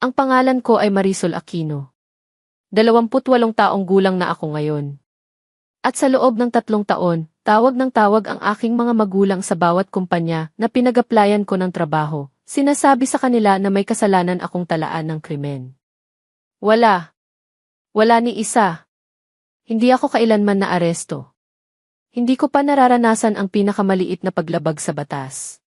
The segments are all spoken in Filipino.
Ang pangalan ko ay Marisol Aquino. 28 taong gulang na ako ngayon. At sa loob ng 3 taon, tawag ng tawag ang aking mga magulang sa bawat kumpanya na pinag-applyan ko ng trabaho. Sinasabi sa kanila na may kasalanan akong talaan ng krimen. Wala. Wala ni isa. Hindi ako kailanman naaresto. Hindi ko pa nararanasan ang pinakamaliit na paglabag sa batas.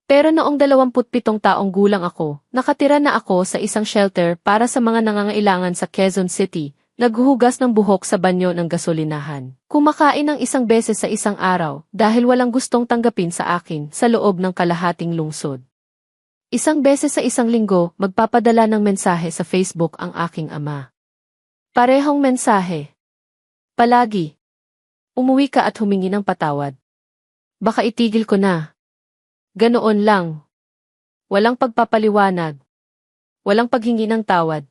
Pero noong 27 taong gulang ako, nakatira na ako sa isang shelter para sa mga nangangailangan sa Quezon City, naghuhugas ng buhok sa banyo ng gasolinahan. Kumakain ng 1 beses sa isang araw dahil walang gustong tanggapin sa akin sa loob ng kalahating lungsod. 1 beses sa 1 linggo, magpapadala ng mensahe sa Facebook ang aking ama. Parehong mensahe. Palagi. Umuwi ka at humingi ng patawad. Baka itigil ko na. Ganoon lang. Walang pagpapaliwanag. Walang paghingi ng tawad.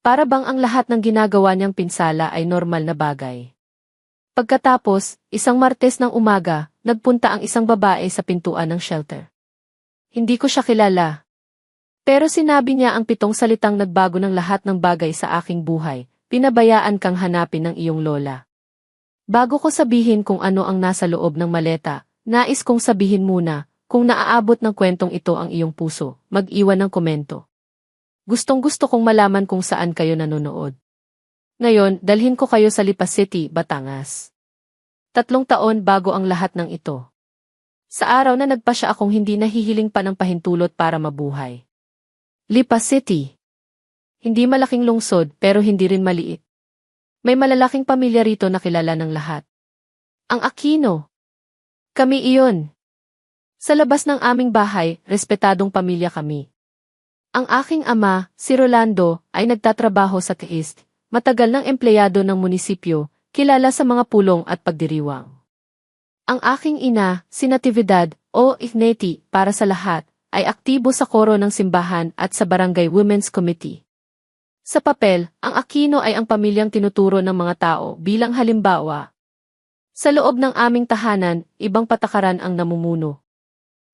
Para bang ang lahat ng ginagawa niyang pinsala ay normal na bagay. Pagkatapos, isang Martes ng umaga, nagpunta ang isang babae sa pintuan ng shelter. Hindi ko siya kilala. Pero sinabi niya ang 7 salitang nagbago ng lahat ng bagay sa aking buhay. Pinabayaan kang hanapin ng iyong lola. Bago ko sabihin kung ano ang nasa loob ng maleta, nais kong sabihin muna, kung naaabot ng kwentong ito ang iyong puso, mag-iwan ng komento. Gustong-gusto kong malaman kung saan kayo nanonood. Ngayon, dalhin ko kayo sa Lipa City, Batangas. 3 taon bago ang lahat ng ito. Sa araw na nagpasya akong hindi nahihiling pa ng pahintulot para mabuhay. Lipa City. Hindi malaking lungsod pero hindi rin maliit. May malalaking pamilya rito na kilala ng lahat. Ang Aquino. Kami iyon. Sa labas ng aming bahay, respetadong pamilya kami. Ang aking ama, si Rolando, ay nagtatrabaho sa East, matagal ng empleyado ng munisipyo, kilala sa mga pulong at pagdiriwang. Ang aking ina, si Natividad, o Igneti, para sa lahat, ay aktibo sa koro ng simbahan at sa Barangay Women's Committee. Sa papel, ang Aquino ay ang pamilyang tinuturo ng mga tao bilang halimbawa. Sa loob ng aming tahanan, ibang patakaran ang namumuno.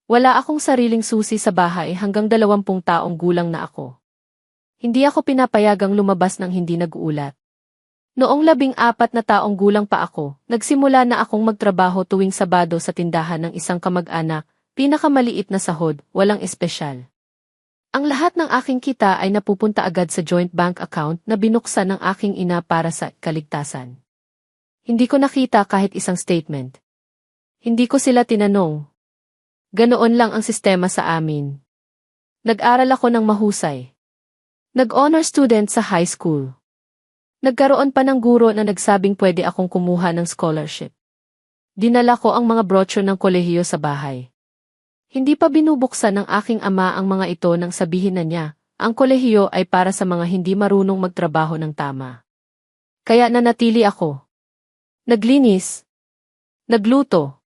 Wala akong sariling susi sa bahay hanggang 20 taong gulang na ako. Hindi ako pinapayagang lumabas ng hindi nag-uulat. Noong 14 na taong gulang pa ako, nagsimula na akong magtrabaho tuwing Sabado sa tindahan ng isang kamag-anak, pinakamaliit na sahod, walang espesyal. Ang lahat ng aking kita ay napupunta agad sa joint bank account na binuksan ng aking ina para sa kaligtasan. Hindi ko nakita kahit isang statement. Hindi ko sila tinanong. Ganoon lang ang sistema sa amin. Nag-aral ako ng mahusay. Nag-honor student sa high school. Nagkaroon pa ng guro na nagsabing pwede akong kumuha ng scholarship. Dinala ko ang mga brochure ng kolehiyo sa bahay. Hindi pa binubuksan ng aking ama ang mga ito nang sabihin na niya, ang kolehiyo ay para sa mga hindi marunong magtrabaho ng tama. Kaya nanatili ako. Naglinis. Nagluto.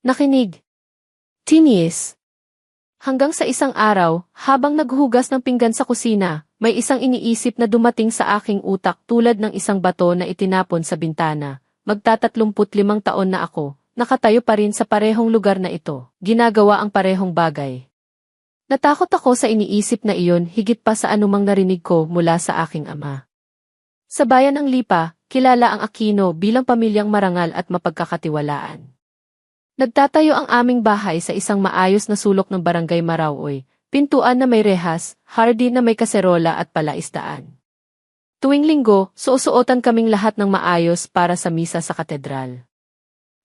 Nakinig. Tiniis. Hanggang sa isang araw, habang naghugas ng pinggan sa kusina, may isang iniisip na dumating sa aking utak tulad ng isang bato na itinapon sa bintana. Magta-35 taon na ako. Nakatayo pa rin sa parehong lugar na ito, ginagawa ang parehong bagay. Natakot ako sa iniisip na iyon higit pa sa anumang narinig ko mula sa aking ama. Sa bayan ng Lipa, kilala ang Aquino bilang pamilyang marangal at mapagkakatiwalaan. Nagtatayo ang aming bahay sa isang maayos na sulok ng Barangay Marauoy, pintuan na may rehas, hardy na may kaserola at palaisdaan. Tuwing linggo, suosuotan kaming lahat ng maayos para sa misa sa katedral.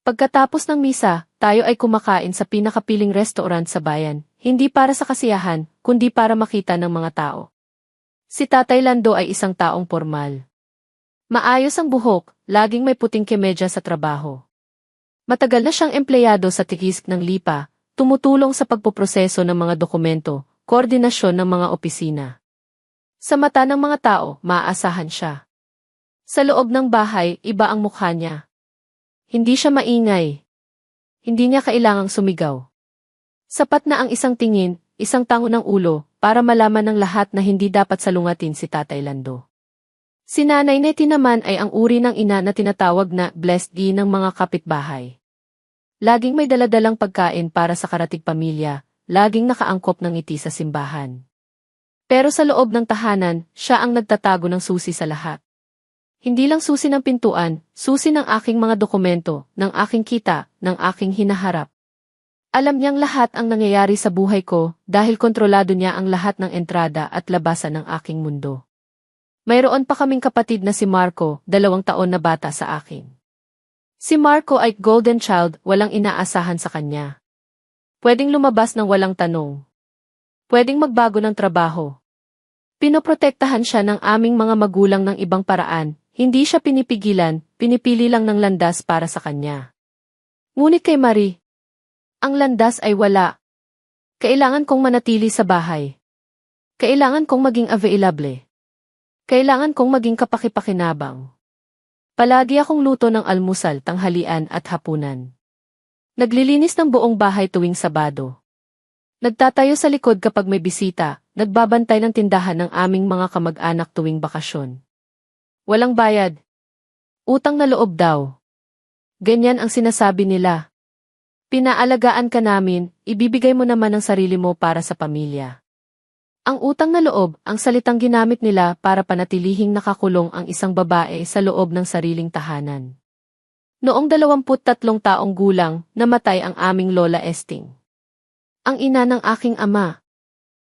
Pagkatapos ng misa, tayo ay kumakain sa pinakapiling restaurant sa bayan, hindi para sa kasiyahan, kundi para makita ng mga tao. Si Tatay Lando ay isang taong formal. Maayos ang buhok, laging may puting kemedya sa trabaho. Matagal na siyang empleyado sa Tikisk ng Lipa, tumutulong sa pagpoproseso ng mga dokumento, koordinasyon ng mga opisina. Sa mata ng mga tao, maaasahan siya. Sa loob ng bahay, iba ang mukha niya. Hindi siya maingay. Hindi niya kailangang sumigaw. Sapat na ang isang tingin, isang tango ng ulo, para malaman ng lahat na hindi dapat salungatin si Tatay Lando. Si Nanay Neti naman ay ang uri ng ina na tinatawag na blessed ng mga kapitbahay. Laging may daladalang pagkain para sa karatig pamilya, laging nakaangkop ng ngiti sa simbahan. Pero sa loob ng tahanan, siya ang nagtatago ng susi sa lahat. Hindi lang susi ng pintuan, susi ng aking mga dokumento, ng aking kita, ng aking hinaharap. Alam niyang lahat ang nangyayari sa buhay ko dahil kontrolado niya ang lahat ng entrada at labasan ng aking mundo. Mayroon pa kaming kapatid na si Marco, 2 taon na bata sa akin. Si Marco ay golden child, walang inaasahan sa kanya. Pwedeng lumabas ng walang tanong. Pwedeng magbago ng trabaho. Pinoprotektahan siya ng aming mga magulang ng ibang paraan, hindi siya pinipigilan, pinipili lang ng landas para sa kanya. Ngunit kay Marie, ang landas ay wala. Kailangan kong manatili sa bahay. Kailangan kong maging available. Kailangan kong maging kapaki-pakinabang. Palagi akong luto ng almusal, tanghalian at hapunan. Naglilinis ng buong bahay tuwing Sabado. Nagtatayo sa likod kapag may bisita, nagbabantay ng tindahan ng aming mga kamag-anak tuwing bakasyon. Walang bayad. Utang na loob daw. Ganyan ang sinasabi nila. Pinaalagaan ka namin, ibibigay mo naman ang sarili mo para sa pamilya. Ang utang na loob, ang salitang ginamit nila para panatilihing nakakulong ang isang babae sa loob ng sariling tahanan. Noong 23 taong gulang, namatay ang aming Lola Esting. Ang ina ng aking ama.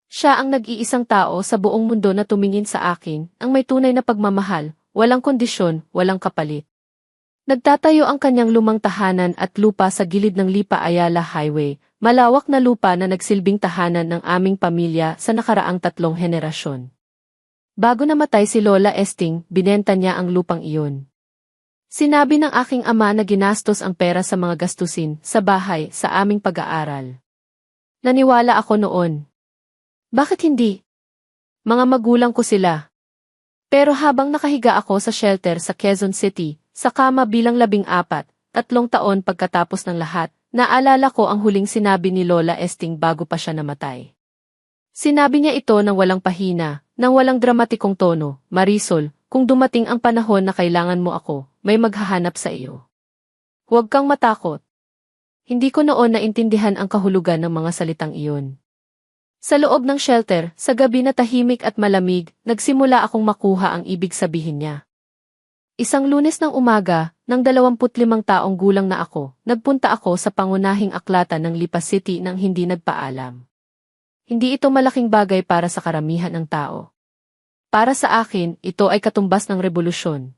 Siya ang nag-iisang tao sa buong mundo na tumingin sa akin, ang may tunay na pagmamahal, walang kondisyon, walang kapalit. Nagtatayo ang kanyang lumang tahanan at lupa sa gilid ng Lipa Ayala Highway, malawak na lupa na nagsilbing tahanan ng aming pamilya sa nakaraang 3 henerasyon. Bago namatay si Lola Esting, binenta niya ang lupang iyon. Sinabi ng aking ama na ginastos ang pera sa mga gastusin, sa bahay, sa aming pag-aaral. Naniwala ako noon. Bakit hindi? Mga magulang ko sila. Pero habang nakahiga ako sa shelter sa Quezon City, sa kama bilang 14, 3 taon pagkatapos ng lahat, naalala ko ang huling sinabi ni Lola Esting bago pa siya namatay. Sinabi niya ito ng walang pahina, ng walang dramatikong tono, Marisol, kung dumating ang panahon na kailangan mo ako, may maghahanap sa iyo. Huwag kang matakot. Hindi ko noon naintindihan ang kahulugan ng mga salitang iyon. Sa loob ng shelter, sa gabi na tahimik at malamig, nagsimula akong makuha ang ibig sabihin niya. Isang Lunes ng umaga, nang 25 taong gulang na ako, nagpunta ako sa pangunahing aklatan ng Lipa City nang hindi nagpaalam. Hindi ito malaking bagay para sa karamihan ng tao. Para sa akin, ito ay katumbas ng revolusyon.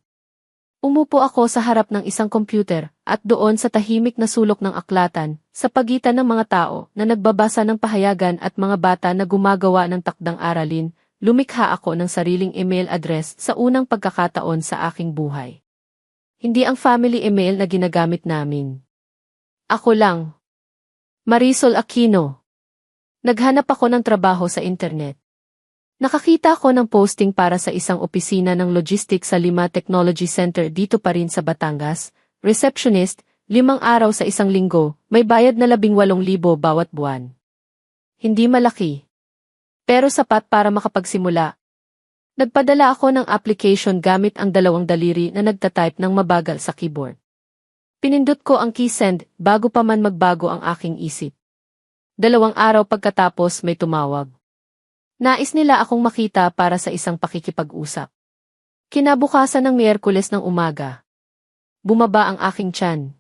Umupo ako sa harap ng isang computer, at doon sa tahimik na sulok ng aklatan, sa pagitan ng mga tao na nagbabasa ng pahayagan at mga bata na gumagawa ng takdang aralin, lumikha ako ng sariling email address sa unang pagkakataon sa aking buhay. Hindi ang family email na ginagamit namin. Ako lang. Marisol Aquino. Naghanap ako ng trabaho sa internet. Nakakita ko ng posting para sa isang opisina ng logistics sa Lima Technology Center dito pa rin sa Batangas, receptionist, 5 araw sa isang linggo, may bayad na 18,000 bawat buwan. Hindi malaki. Pero sapat para makapagsimula. Nagpadala ako ng application gamit ang 2 daliri na nagtatype ng mabagal sa keyboard. Pinindot ko ang key send bago pa man magbago ang aking isip. 2 araw pagkatapos may tumawag. Nais nila akong makita para sa isang pakikipag-usap. Kinabukasan ng Miyerkules ng umaga. Bumaba ang aking tiyan.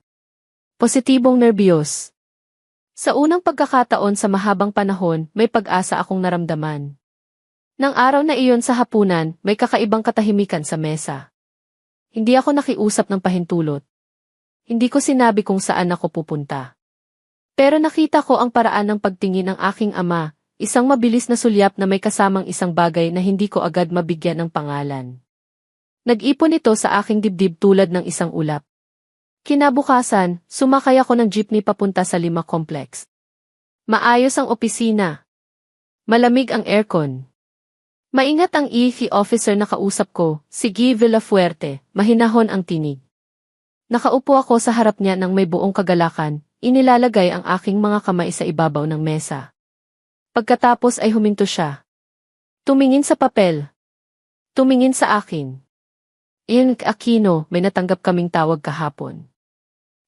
Positibong nerbiyos. Sa unang pagkakataon sa mahabang panahon, may pag-asa akong naramdaman. Nang araw na iyon sa hapunan, may kakaibang katahimikan sa mesa. Hindi ako nakiusap ng pahintulot. Hindi ko sinabi kung saan ako pupunta. Pero nakita ko ang paraan ng pagtingin ng aking ama, isang mabilis na sulyap na may kasamang isang bagay na hindi ko agad mabigyan ng pangalan. Nag-ipon ito sa aking dibdib tulad ng isang ulap. Kinabukasan, sumakay ako ng jeepney papunta sa Lima Complex. Maayos ang opisina. Malamig ang aircon. Maingat ang EFE officer na kausap ko, si Guy Villafuerte, mahinahon ang tinig. Nakaupo ako sa harap niya nang may buong kagalakan, inilalagay ang aking mga kamay sa ibabaw ng mesa. Pagkatapos ay huminto siya. Tumingin sa papel. Tumingin sa akin. Ian Aquino, may natanggap kaming tawag kahapon.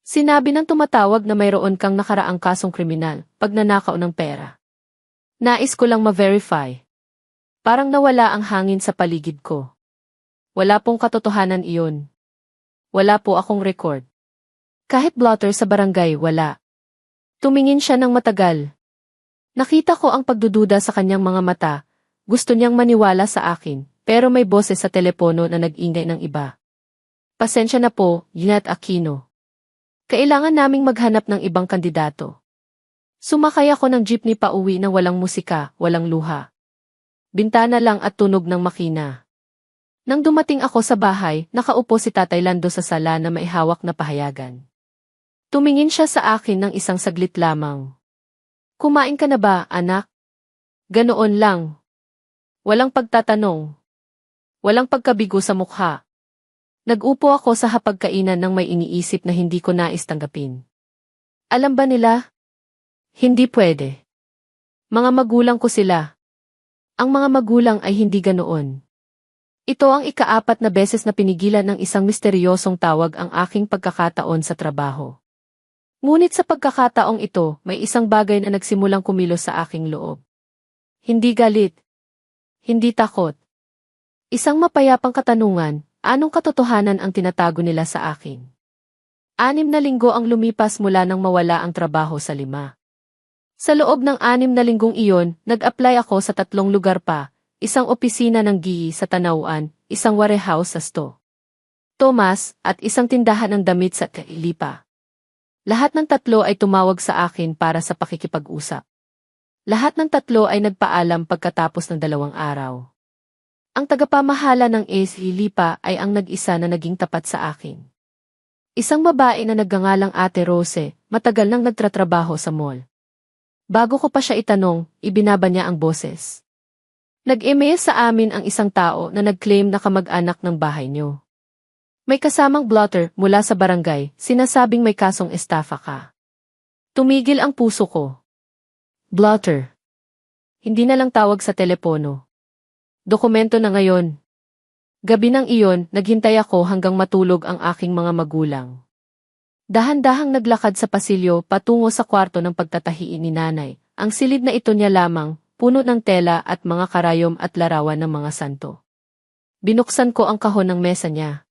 Sinabi ng tumatawag na mayroon kang nakaraang kasong kriminal, pagnanakaw ng pera. Nais ko lang ma-verify. Parang nawala ang hangin sa paligid ko. Wala pong katotohanan iyon. Wala po akong record. Kahit blotter sa barangay, wala. Tumingin siya ng matagal. Nakita ko ang pagdududa sa kanyang mga mata. Gusto niyang maniwala sa akin, pero may boses sa telepono na nag-ingay ng iba. Pasensya na po, Yunat Aquino. Kailangan naming maghanap ng ibang kandidato. Sumakay ako ng jeepney pauwi na walang musika, walang luha. Bintana lang at tunog ng makina. Nang dumating ako sa bahay, nakaupo si Tatay Lando sa sala na may hawak na pahayagan. Tumingin siya sa akin ng isang saglit lamang. Kumain ka na ba, anak? Ganoon lang. Walang pagtatanong. Walang pagkabigo sa mukha. Nag-upo ako sa hapagkainan nang may iniisip na hindi ko nais tanggapin. Alam ba nila? Hindi pwede. Mga magulang ko sila. Ang mga magulang ay hindi ganoon. Ito ang ika-4 na beses na pinigilan ng isang misteryosong tawag ang aking pagkakataon sa trabaho. Ngunit sa pagkakataong ito, may isang bagay na nagsimulang kumilos sa aking loob. Hindi galit. Hindi takot. Isang mapayapang katanungan, anong katotohanan ang tinatago nila sa akin? 6 na linggo ang lumipas mula nang mawala ang trabaho sa 5. Sa loob ng 6 na linggong iyon, nag-apply ako sa 3 lugar pa, isang opisina ng GII sa Tanauan, isang warehouse sa Sto. Tomas, at isang tindahan ng damit sa Lipa. Lahat ng 3 ay tumawag sa akin para sa pakikipag-usap. Lahat ng 3 ay nagpaalam pagkatapos ng 2 araw. Ang tagapamahala ng Lipa ay ang nag-isa na naging tapat sa akin. Isang babae na nagngangalang Ate Rose, matagal nang nagtratrabaho sa mall. Bago ko pa siya itanong, ibinaba niya ang boses. Nag-email sa amin ang isang tao na nag-claim na kamag-anak ng bahay niyo. May kasamang blotter mula sa barangay, sinasabing may kasong estafa ka. Tumigil ang puso ko. Blotter. Hindi na lang tawag sa telepono. Dokumento na ngayon. Gabi ng iyon, naghintay ako hanggang matulog ang aking mga magulang. Dahan-dahang naglakad sa pasilyo patungo sa kwarto ng pagtatahiin ni nanay. Ang silid na ito niya lamang, puno ng tela at mga karayom at larawan ng mga santo. Binuksan ko ang kahon ng mesa niya.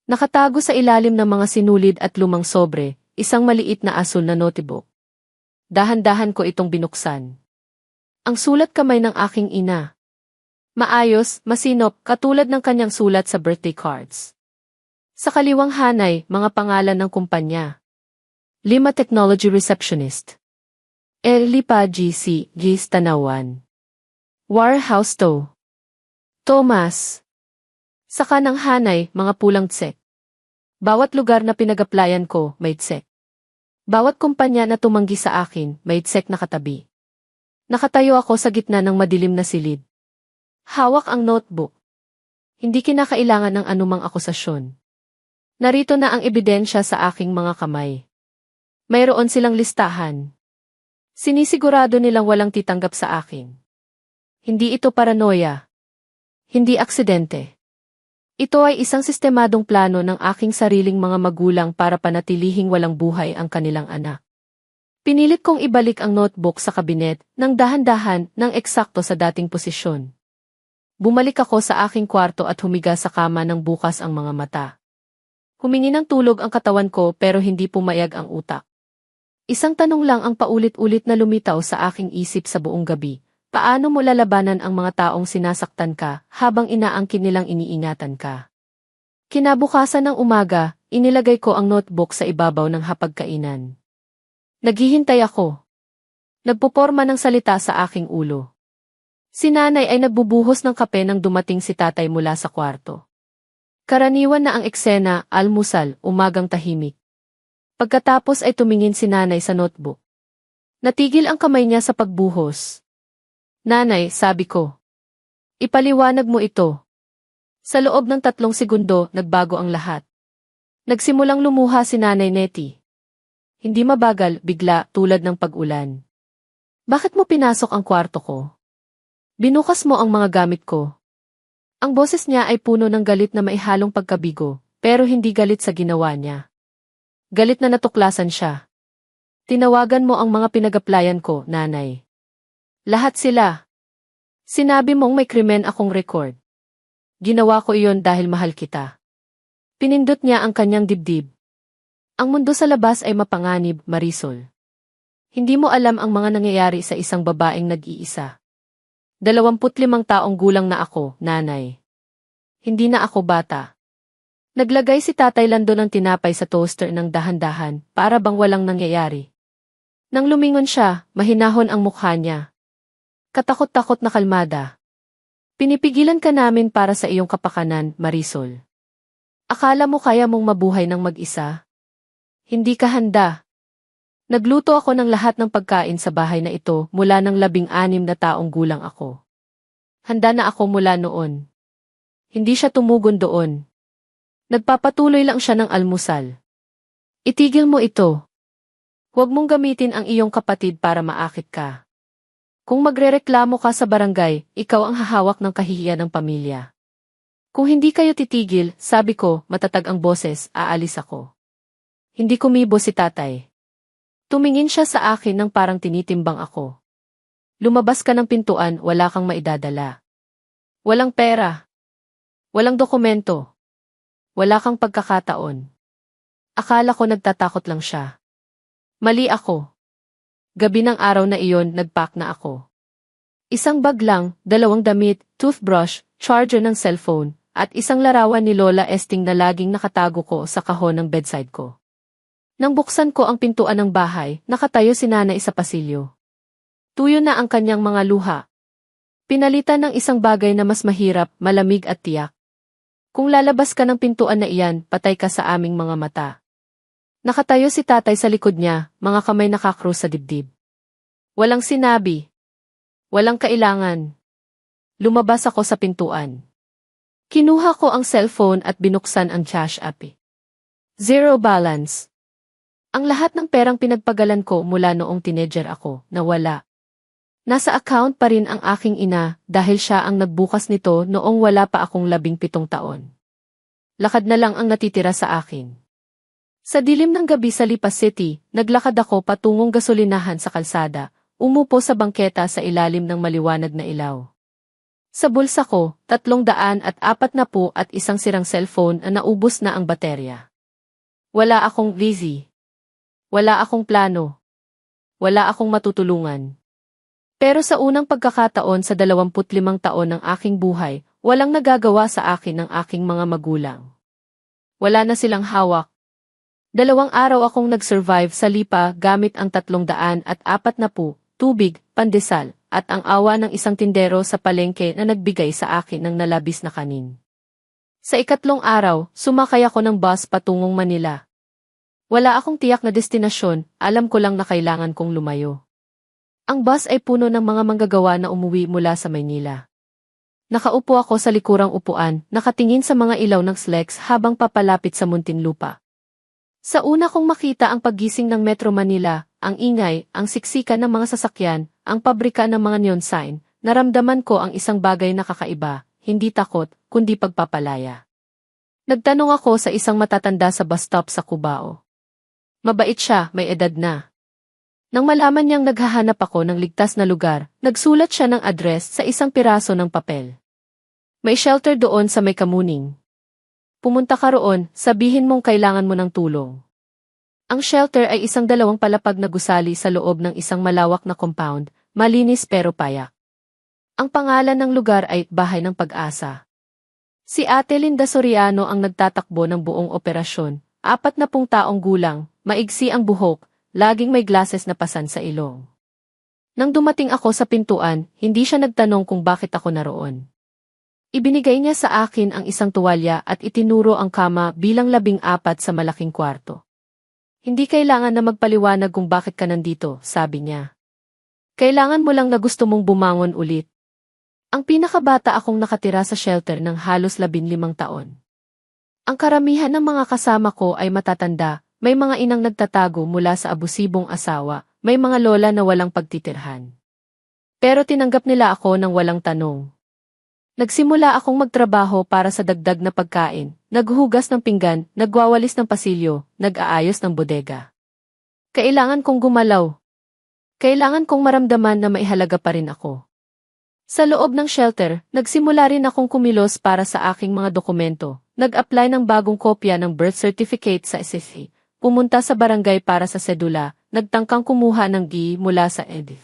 Nakatago sa ilalim ng mga sinulid at lumang sobre, isang maliit na asul na notebook. Dahan-dahan ko itong binuksan. Ang sulat kamay ng aking ina. Maayos, masinop, katulad ng kanyang sulat sa birthday cards. Sa kaliwang hanay, mga pangalan ng kumpanya. Lima Technology Receptionist. Lipa GC, GIS Tanawan. Warehouse to. Thomas. Sa kanang hanay, mga pulang tsek. Bawat lugar na pinag-applyan ko, may tsek. Bawat kumpanya na tumanggi sa akin, may tsek na katabi. Nakatayo ako sa gitna ng madilim na silid. Hawak ang notebook. Hindi kinakailangan ng anumang akusasyon. Narito na ang ebidensya sa aking mga kamay. Mayroon silang listahan. Sinisigurado nilang walang titanggap sa akin. Hindi ito paranoia. Hindi aksidente. Ito ay isang sistemadong plano ng aking sariling mga magulang para panatilihing walang buhay ang kanilang anak. Pinilit kong ibalik ang notebook sa kabinet ng dahan-dahan ng eksakto sa dating posisyon. Bumalik ako sa aking kwarto at humiga sa kama ng bukas ang mga mata. Humingi ng tulog ang katawan ko pero hindi pumayag ang utak. Isang tanong lang ang paulit-ulit na lumitaw sa aking isip sa buong gabi. Paano mo lalabanan ang mga taong sinasaktan ka habang inaangkin nilang iniingatan ka? Kinabukasan ng umaga, inilagay ko ang notebook sa ibabaw ng hapagkainan. Naghihintay ako. Nagpoporma ng salita sa aking ulo. Si nanay ay nagbubuhos ng kape nang dumating si tatay mula sa kwarto. Karaniwan na ang eksena, almusal, umagang tahimik. Pagkatapos ay tumingin si nanay sa notebook. Natigil ang kamay niya sa pagbuhos. Nanay, sabi ko. Ipaliwanag mo ito. Sa loob ng 3 segundo, nagbago ang lahat. Nagsimulang lumuha si Nanay Nettie. Hindi mabagal, bigla, tulad ng pag-ulan. Bakit mo pinasok ang kwarto ko? Binukas mo ang mga gamit ko. Ang boses niya ay puno ng galit na maihalong pagkabigo, pero hindi galit sa ginawa niya. Galit na natuklasan siya. Tinawagan mo ang mga pinag-applyan ko, nanay. Lahat sila. Sinabi mong may krimen akong record. Ginawa ko iyon dahil mahal kita. Pinindot niya ang kanyang dibdib. Ang mundo sa labas ay mapanganib, Marisol. Hindi mo alam ang mga nangyayari sa isang babaeng nag-iisa. 25 taong gulang na ako, nanay. Hindi na ako bata. Naglagay si Tatay Lando ng tinapay sa toaster ng dahan-dahan para bang walang nangyayari. Nang lumingon siya, mahinahon ang mukha niya. Katakot-takot na kalmada. Pinipigilan ka namin para sa iyong kapakanan, Marisol. Akala mo kaya mong mabuhay ng mag-isa? Hindi ka handa. Nagluto ako ng lahat ng pagkain sa bahay na ito mula ng 16 na taong gulang ako. Handa na ako mula noon. Hindi siya tumugon doon. Nagpapatuloy lang siya ng almusal. Itigil mo ito. Huwag mong gamitin ang iyong kapatid para maakit ka. Kung magrereklamo ka sa barangay, ikaw ang hahawak ng kahihiyan ng pamilya. Kung hindi kayo titigil, sabi ko, matatag ang boses, aalis ako. Hindi kumibo si tatay. Tumingin siya sa akin nang parang tinitimbang ako. Lumabas ka ng pintuan, wala kang maidadala. Walang pera. Walang dokumento. Wala kang pagkakataon. Akala ko nagtatakot lang siya. Mali ako. Gabi ng araw na iyon, nagpack na ako. Isang bag lang, 2 damit, toothbrush, charger ng cellphone, at isang larawan ni Lola Esting na laging nakatago ko sa kahon ng bedside ko. Nang buksan ko ang pintuan ng bahay, nakatayo si nanay sa pasilyo. Tuyo na ang kanyang mga luha. Pinalitan ng isang bagay na mas mahirap, malamig at tiyak. Kung lalabas ka ng pintuan na iyan, patay ka sa aming mga mata. Nakatayo si tatay sa likod niya, mga kamay nakakrus sa dibdib. Walang sinabi. Walang kailangan. Lumabas ako sa pintuan. Kinuha ko ang cellphone at binuksan ang cash app. Zero balance. Ang lahat ng perang pinagpagalan ko mula noong teenager ako, nawala. Nasa account pa rin ang aking ina dahil siya ang nagbukas nito noong wala pa akong 17 taon. Lakad na lang ang natitira sa akin. Sa dilim ng gabi sa Lipa City, naglakad ako patungong gasolinahan sa kalsada, umupo sa bangketa sa ilalim ng maliwanag na ilaw. Sa bulsa ko, 340 at isang sirang cellphone na naubos na ang baterya. Wala akong busy. Wala akong plano. Wala akong matutulungan. Pero sa unang pagkakataon sa 25 taon ng aking buhay, walang nagagawa sa akin ng aking mga magulang. Wala na silang hawak. 2 araw akong nag-survive sa Lipa gamit ang 340, tubig, pandesal, at ang awa ng isang tindero sa palengke na nagbigay sa akin ng nalabis na kanin. Sa ikatlong araw, sumakay ako ng bus patungong Manila. Wala akong tiyak na destinasyon, alam ko lang na kailangan kong lumayo. Ang bus ay puno ng mga manggagawa na umuwi mula sa Maynila. Nakaupo ako sa likurang upuan, nakatingin sa mga ilaw ng SLEX habang papalapit sa Muntinlupa. Sa una kong makita ang paggising ng Metro Manila, ang ingay, ang siksikan ng mga sasakyan, ang pabrika ng mga neon sign, naramdaman ko ang isang bagay na kakaiba, hindi takot, kundi pagpapalaya. Nagtanong ako sa isang matatanda sa bus stop sa Cubao. Mabait siya, may edad na. Nang malaman niyang naghahanap ako ng ligtas na lugar, nagsulat siya ng address sa isang piraso ng papel. May shelter doon sa may Kamuning. Pumunta ka roon, sabihin mong kailangan mo ng tulong. Ang shelter ay isang 2 palapag na gusali sa loob ng isang malawak na compound, malinis pero payak. Ang pangalan ng lugar ay Bahay ng Pag-asa. Si Ate Linda Soriano ang nagtatakbo ng buong operasyon, 40 taong gulang, maigsi ang buhok, laging may glasses na pasan sa ilong. Nang dumating ako sa pintuan, hindi siya nagtanong kung bakit ako naroon. Ibinigay niya sa akin ang isang tuwalya at itinuro ang kama bilang 14 sa malaking kwarto. Hindi kailangan na magpaliwanag kung bakit ka nandito, sabi niya. Kailangan mo lang na gusto mong bumangon ulit. Ang pinakabata akong nakatira sa shelter ng halos 15 taon. Ang karamihan ng mga kasama ko ay matatanda, may mga inang nagtatago mula sa abusibong asawa, may mga lola na walang pagtitirhan. Pero tinanggap nila ako nang walang tanong. Nagsimula akong magtrabaho para sa dagdag na pagkain, naghuhugas ng pinggan, nagwawalis ng pasilyo, nag-aayos ng bodega. Kailangan kong gumalaw. Kailangan kong maramdaman na maihalaga pa rin ako. Sa loob ng shelter, nagsimula rin akong kumilos para sa aking mga dokumento. Nag-apply ng bagong kopya ng birth certificate sa SSC. Pumunta sa barangay para sa sedula, nagtangkang kumuha ng GI mula sa EDF.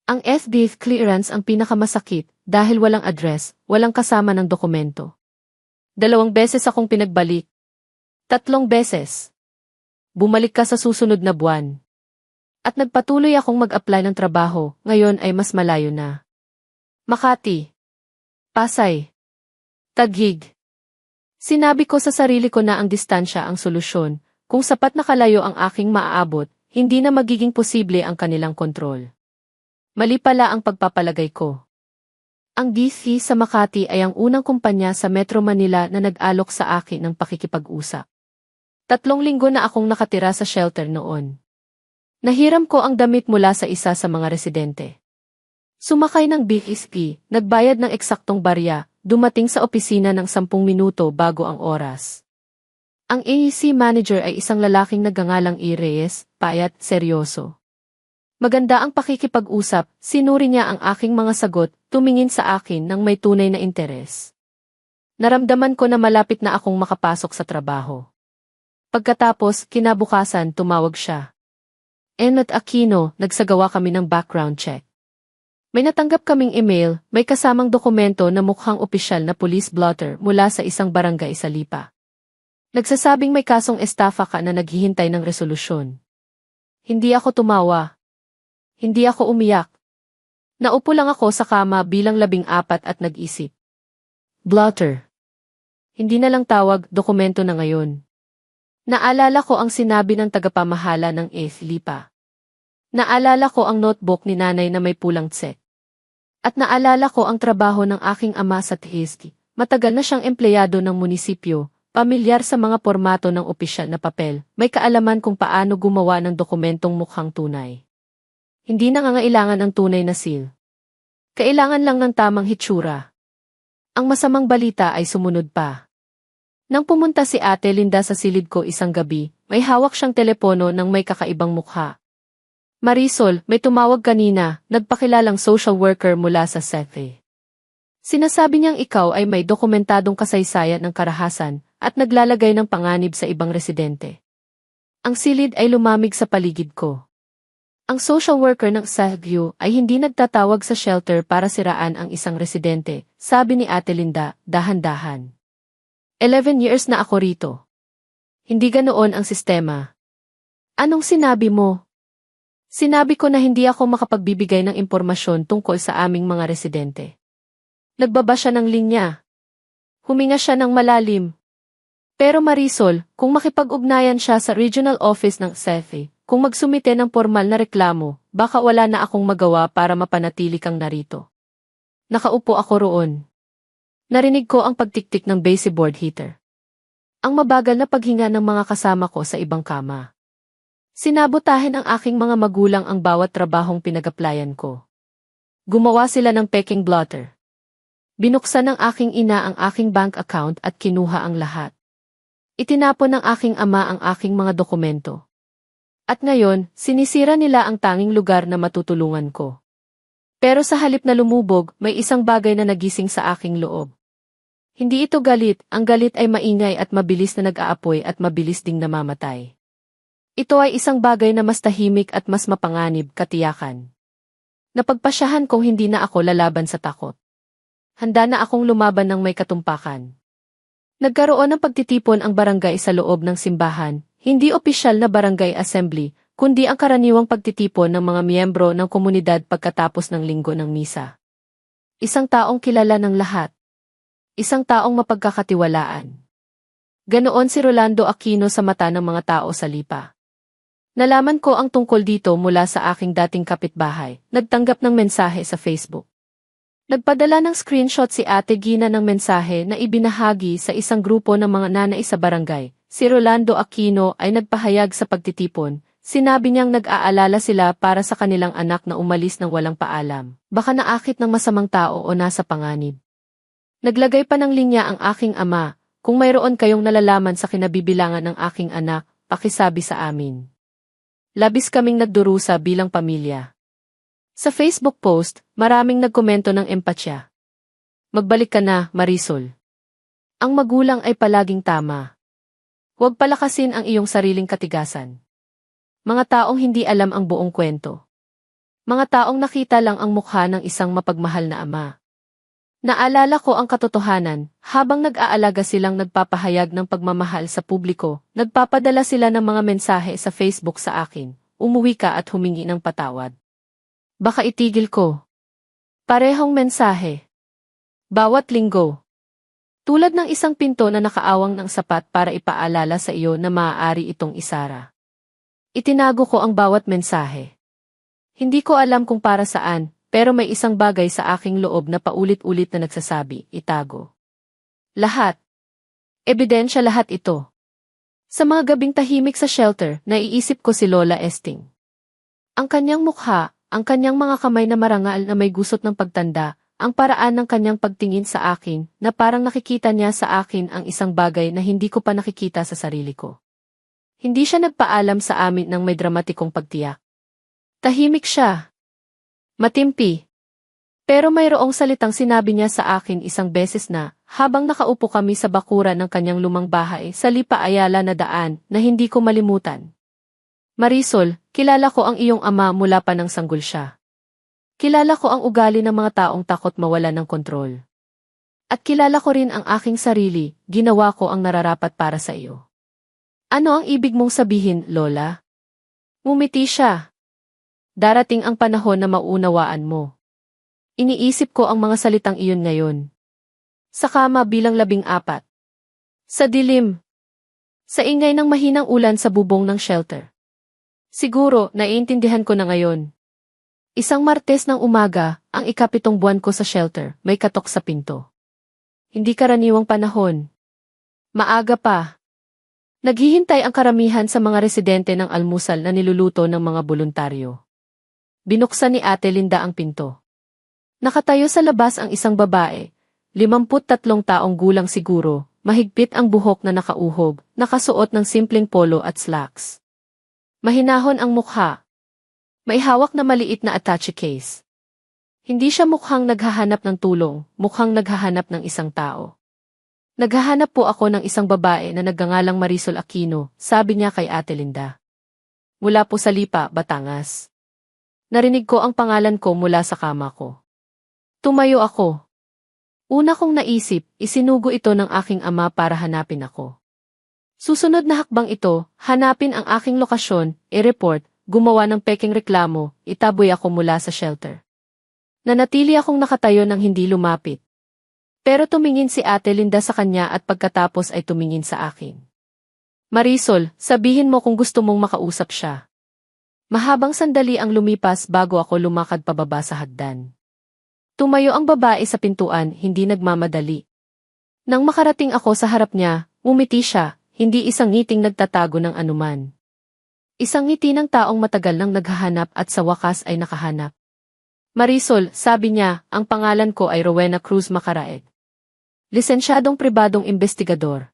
Ang SDF clearance ang pinakamasakit dahil walang address, walang kasama ng dokumento. 2 beses akong pinagbalik. 3 beses. Bumalik ka sa susunod na buwan. At nagpatuloy akong mag-apply ng trabaho, ngayon ay mas malayo na. Makati, Pasay, Taguig. Sinabi ko sa sarili ko na ang distansya ang solusyon. Kung sapat na kalayo ang aking maaabot, hindi na magiging posible ang kanilang kontrol. Mali pala ang pagpapalagay ko. Ang DC sa Makati ay ang unang kumpanya sa Metro Manila na nag-alok sa akin ng pakikipag-usap. 3 linggo na akong nakatira sa shelter noon. Nahiram ko ang damit mula sa isa sa mga residente. Sumakay ng BSP, nagbayad ng eksaktong barya, dumating sa opisina ng 10 minuto bago ang oras. Ang AEC manager ay isang lalaking nagngangalang E. Reyes, payat, seryoso. Maganda ang pakikipag-usap, sinuri niya ang aking mga sagot, tumingin sa akin ng may tunay na interes. Naramdaman ko na malapit na akong makapasok sa trabaho. Pagkatapos, kinabukasan tumawag siya. At Aquino, nagsagawa kami ng background check. May natanggap kaming email, may kasamang dokumento na mukhang opisyal na police blotter mula sa isang barangay sa Lipa. Nagsasabing may kasong estafa ka na naghihintay ng resolusyon. Hindi ako tumawa. Hindi ako umiyak. Naupo lang ako sa kama bilang 14 at nag-isip. Blotter. Hindi na lang tawag, dokumento na ngayon. Naalala ko ang sinabi ng tagapamahala ng Lipa. Naalala ko ang notebook ni nanay na may pulang tsek. At naalala ko ang trabaho ng aking ama sa TST. Matagal na siyang empleyado ng munisipyo, pamilyar sa mga pormato ng opisyal na papel, may kaalaman kung paano gumawa ng dokumentong mukhang tunay. Hindi nangangailangan ang tunay na seal. Kailangan lang ng tamang hitsura. Ang masamang balita ay sumunod pa. Nang pumunta si Ate Linda sa silid ko isang gabi, may hawak siyang telepono ng may kakaibang mukha. Marisol, may tumawag kanina, nagpakilalang social worker mula sa SEFE. Sinasabi niyang ikaw ay may dokumentadong kasaysayan ng karahasan at naglalagay ng panganib sa ibang residente. Ang silid ay lumamig sa paligid ko. Ang social worker ng SEFE ay hindi nagtatawag sa shelter para siraan ang isang residente, sabi ni Ate Linda, dahan-dahan. 11 years na ako rito. Hindi ganoon ang sistema. Anong sinabi mo? Sinabi ko na hindi ako makapagbibigay ng impormasyon tungkol sa aming mga residente. Nagbaba siya ng linya. Huminga siya ng malalim. Pero Marisol, kung makipag-ugnayan siya sa regional office ng SEFE, kung magsumite ng formal na reklamo, baka wala na akong magawa para mapanatili kang narito. Nakaupo ako roon. Narinig ko ang pagtiktik ng baseboard heater. Ang mabagal na paghinga ng mga kasama ko sa ibang kama. Sinabotahin ang aking mga magulang ang bawat trabahong pinag-applyan ko. Gumawa sila ng peking blotter. Binuksan ng aking ina ang aking bank account at kinuha ang lahat. Itinapon ng aking ama ang aking mga dokumento. At ngayon, sinisira nila ang tanging lugar na matutulungan ko. Pero sa halip na lumubog, may isang bagay na nagising sa aking loob. Hindi ito galit, ang galit ay maingay at mabilis na nag-aapoy at mabilis ding namamatay. Ito ay isang bagay na mas tahimik at mas mapanganib, katiyakan. Napagpasyahan kong hindi na ako lalaban sa takot. Handa na akong lumaban ng may katumpakan. Nagkaroon ng pagtitipon ang barangay sa loob ng simbahan, hindi opisyal na barangay assembly, kundi ang karaniwang pagtitipon ng mga miyembro ng komunidad pagkatapos ng linggo ng misa. Isang taong kilala ng lahat. Isang taong mapagkakatiwalaan. Ganoon si Rolando Aquino sa mata ng mga tao sa Lipa. Nalaman ko ang tungkol dito mula sa aking dating kapitbahay, nagtanggap ng mensahe sa Facebook. Nagpadala ng screenshot si Ate Gina ng mensahe na ibinahagi sa isang grupo ng mga nanay sa barangay. Si Rolando Aquino ay nagpahayag sa pagtitipon, sinabi niyang nag-aalala sila para sa kanilang anak na umalis ng walang paalam, baka naakit ng masamang tao o nasa panganib. Naglagay pa ng linya ang aking ama, kung mayroon kayong nalalaman sa kinabibilangan ng aking anak, pakisabi sa amin. Labis kaming nagdurusa bilang pamilya. Sa Facebook post, maraming nagkomento ng empatya. Magbalik ka na, Marisol. Ang magulang ay palaging tama. Huwag palakasin ang iyong sariling katigasan. Mga taong hindi alam ang buong kwento. Mga taong nakita lang ang mukha ng isang mapagmahal na ama. Naalala ko ang katotohanan, habang nag-aalaga silang nagpapahayag ng pagmamahal sa publiko, nagpapadala sila ng mga mensahe sa Facebook sa akin, umuwi ka at humingi ng patawad. Baka itigil ko. Parehong mensahe. Bawat linggo. Tulad ng isang pinto na nakaawang ng sapat para ipaalala sa iyo na maaari itong isara. Itinago ko ang bawat mensahe. Hindi ko alam kung para saan, pero may isang bagay sa aking loob na paulit-ulit na nagsasabi, itago. Lahat. Ebidensya lahat ito. Sa mga gabing tahimik sa shelter, naiisip ko si Lola Esting. Ang kanyang mukha, ang kanyang mga kamay na marangal na may gusot ng pagtanda, ang paraan ng kanyang pagtingin sa akin na parang nakikita niya sa akin ang isang bagay na hindi ko pa nakikita sa sarili ko. Hindi siya nagpaalam sa amin ng may dramatikong pagtiyak. Tahimik siya. Matimpi. Pero mayroong salitang sinabi niya sa akin isang beses na, habang nakaupo kami sa bakuran ng kanyang lumang bahay sa Lipa Ayala na daan na hindi ko malimutan. Marisol, kilala ko ang iyong ama mula pa nang sanggol siya. Kilala ko ang ugali ng mga taong takot mawala ng kontrol. At kilala ko rin ang aking sarili, ginawa ko ang nararapat para sa iyo. Ano ang ibig mong sabihin, Lola? Ngumiti siya. Darating ang panahon na mauunawaan mo. Iniisip ko ang mga salitang iyon ngayon. Sa kama bilang 14. Sa dilim. Sa ingay ng mahinang ulan sa bubong ng shelter. Siguro, naiintindihan ko na ngayon. Isang Martes ng umaga, ang 7 buwan ko sa shelter, may katok sa pinto. Hindi karaniwang panahon. Maaga pa. Naghihintay ang karamihan sa mga residente ng almusal na niluluto ng mga voluntaryo. Binuksan ni Ate Linda ang pinto. Nakatayo sa labas ang isang babae, 53 taong gulang siguro, mahigpit ang buhok na nakauhog, nakasuot ng simpleng polo at slacks. Mahinahon ang mukha. May hawak na maliit na attache case. Hindi siya mukhang naghahanap ng tulong, mukhang naghahanap ng isang tao. Naghahanap po ako ng isang babae na nagngangalang Marisol Aquino, sabi niya kay Ate Linda. Mula po sa Lipa, Batangas. Narinig ko ang pangalan ko mula sa kama ko. Tumayo ako. Una kong naisip, isinugo ito ng aking ama para hanapin ako. Susunod na hakbang ito, hanapin ang aking lokasyon, i-report, gumawa ng peking reklamo, itaboy ako mula sa shelter. Nanatili akong nakatayo nang hindi lumapit. Pero tumingin si Ate Linda sa kanya at pagkatapos ay tumingin sa akin. Marisol, sabihin mo kung gusto mong makausap siya. Mahabang sandali ang lumipas bago ako lumakad pababa sa hagdan. Tumayo ang babae sa pintuan, hindi nagmamadali. Nang makarating ako sa harap niya, umiti siya, hindi isang ngiting nagtatago ng anuman. Isang ngiti ng taong matagal nang naghahanap at sa wakas ay nakahanap. Marisol, sabi niya, ang pangalan ko ay Rowena Cruz Macaraeg. Lisensyadong pribadong investigador.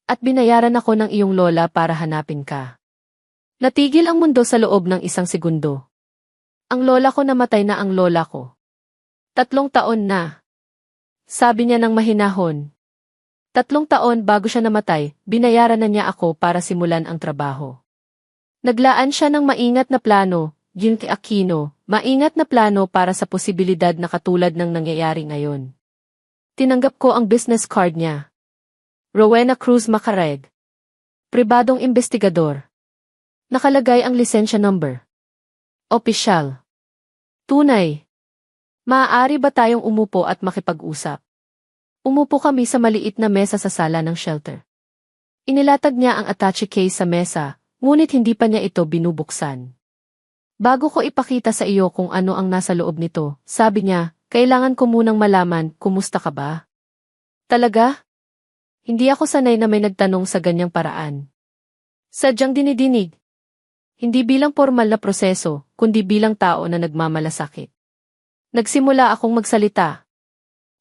At binayaran ako ng iyong lola para hanapin ka. Natigil ang mundo sa loob ng isang segundo. Ang lola ko namatay na ang lola ko. 3 taon na. Sabi niya ng mahinahon. 3 taon bago siya namatay, binayaran na niya ako para simulan ang trabaho. Naglaan siya ng maingat na plano, yun kay Aquino, maingat na plano para sa posibilidad na katulad ng nangyayari ngayon. Tinanggap ko ang business card niya. Rowena Cruz Macaraeg. Pribadong investigador. Nakalagay ang lisensya number. Opisyal. Tunay. Maaari ba tayong umupo at makipag-usap? Umupo kami sa maliit na mesa sa sala ng shelter. Inilatag niya ang attache case sa mesa, ngunit hindi pa niya ito binubuksan. Bago ko ipakita sa iyo kung ano ang nasa loob nito, sabi niya, kailangan ko munang malaman, kumusta ka ba? Talaga? Hindi ako sanay na may nagtanong sa ganyang paraan. Sadyang dinidinig. Hindi bilang formal na proseso, kundi bilang tao na nagmamalasakit. Nagsimula akong magsalita.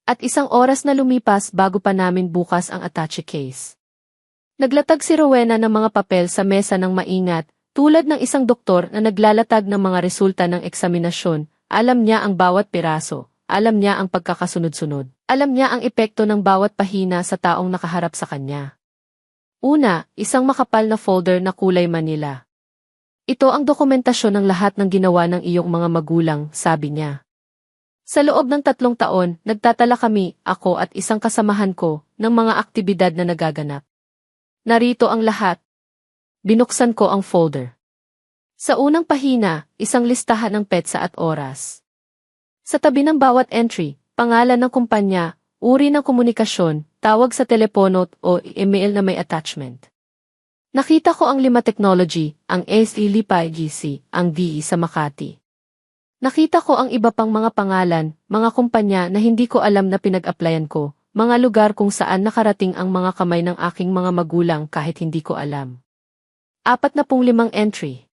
At 1 oras na lumipas bago pa namin bukas ang attache case. Naglatag si Rowena ng mga papel sa mesa ng maingat, tulad ng isang doktor na naglalatag ng mga resulta ng eksaminasyon, alam niya ang bawat piraso, alam niya ang pagkakasunod-sunod, alam niya ang epekto ng bawat pahina sa taong nakaharap sa kanya. Una, isang makapal na folder na kulay Manila. Ito ang dokumentasyon ng lahat ng ginawa ng iyong mga magulang, sabi niya. Sa loob ng 3 taon, nagtatala kami, ako at isang kasamahan ko, ng mga aktibidad na nagaganap. Narito ang lahat. Binuksan ko ang folder. Sa unang pahina, isang listahan ng petsa at oras. Sa tabi ng bawat entry, pangalan ng kumpanya, uri ng komunikasyon, tawag sa telepono o email na may attachment. Nakita ko ang Lima Technology, ang SE Lipa GC, ang DE sa Makati. Nakita ko ang iba pang mga pangalan, mga kumpanya na hindi ko alam na pinag-applyan ko, mga lugar kung saan nakarating ang mga kamay ng aking mga magulang kahit hindi ko alam. 45 entry.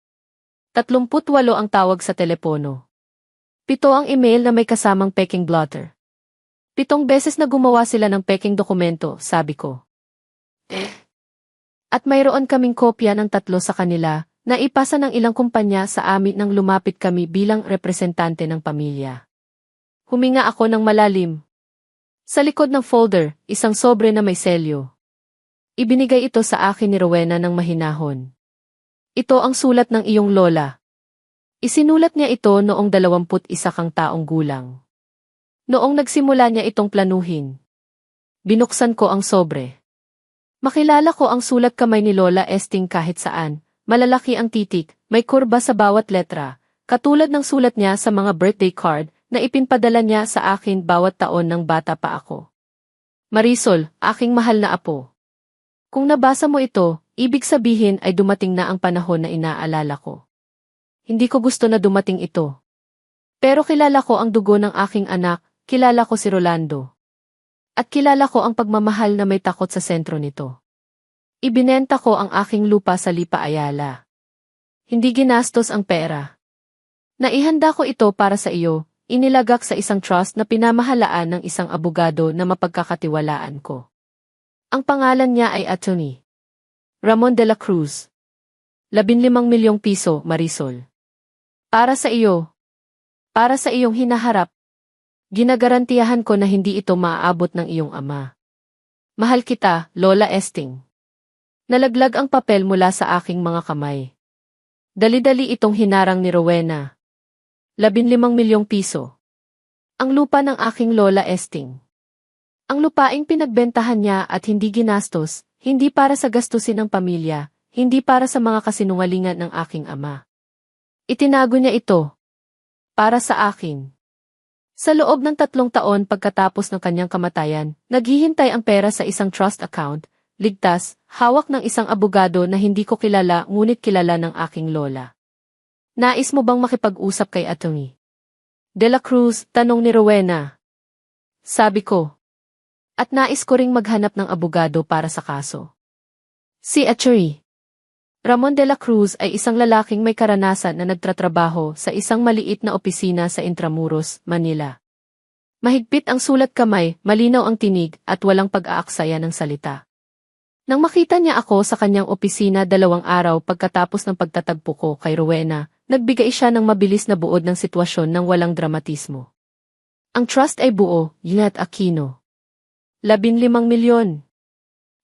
38 ang tawag sa telepono. 7 ang email na may kasamang peking blotter. 7 beses na gumawa sila ng peking dokumento, sabi ko. At mayroon kaming kopya ng 3 sa kanila, na ipasa ng ilang kumpanya sa amin nang lumapit kami bilang representante ng pamilya. Huminga ako ng malalim. Sa likod ng folder, isang sobre na may selyo. Ibinigay ito sa akin ni Rowena ng mahinahon. Ito ang sulat ng iyong lola. Isinulat niya ito noong 21 kang taong gulang. Noong nagsimula niya itong planuhin. Binuksan ko ang sobre. Makilala ko ang sulat kamay ni Lola Esting kahit saan. Malalaki ang titik, may kurba sa bawat letra, katulad ng sulat niya sa mga birthday card na ipinpadala niya sa akin bawat taon ng bata pa ako. Marisol, aking mahal na apo. Kung nabasa mo ito, ibig sabihin ay dumating na ang panahon na inaalala ko. Hindi ko gusto na dumating ito. Pero kilala ko ang dugo ng aking anak, kilala ko si Rolando. At kilala ko ang pagmamahal na may takot sa sentro nito. Ibinenta ko ang aking lupa sa Lipa Ayala. Hindi ginastos ang pera. Naihanda ko ito para sa iyo, inilagak sa isang trust na pinamahalaan ng isang abogado na mapagkakatiwalaan ko. Ang pangalan niya ay Atty. Ramon de la Cruz. 15 milyong piso, Marisol. Para sa iyo. Para sa iyong hinaharap. Ginagarantiyahan ko na hindi ito maaabot ng iyong ama. Mahal kita, Lola Esting. Nalaglag ang papel mula sa aking mga kamay. Dali-dali itong hinarang ni Rowena. 15 milyong piso. Ang lupa ng aking Lola Esting. Ang lupaing pinagbentahan niya at hindi ginastos, hindi para sa gastusin ng pamilya, hindi para sa mga kasinungalingan ng aking ama. Itinago niya ito. Para sa akin. Sa loob ng 3 taon pagkatapos ng kanyang kamatayan, naghihintay ang pera sa isang trust account, ligtas, hawak ng isang abogado na hindi ko kilala ngunit kilala ng aking lola. Nais mo bang makipag-usap kay Atty. De la Cruz, tanong ni Rowena. Sabi ko. At nais ko ring maghanap ng abogado para sa kaso. Si Atty. Ramon de la Cruz ay isang lalaking may karanasan na nagtatrabaho sa isang maliit na opisina sa Intramuros, Manila. Mahigpit ang sulat kamay, malinaw ang tinig at walang pag-aaksaya ng salita. Nang makita niya ako sa kanyang opisina 2 araw pagkatapos ng pagtatagpo ko kay Rowena, nagbigay siya ng mabilis na buod ng sitwasyon ng walang dramatismo. Ang trust ay buo, Yunat Aquino. 15 milyon.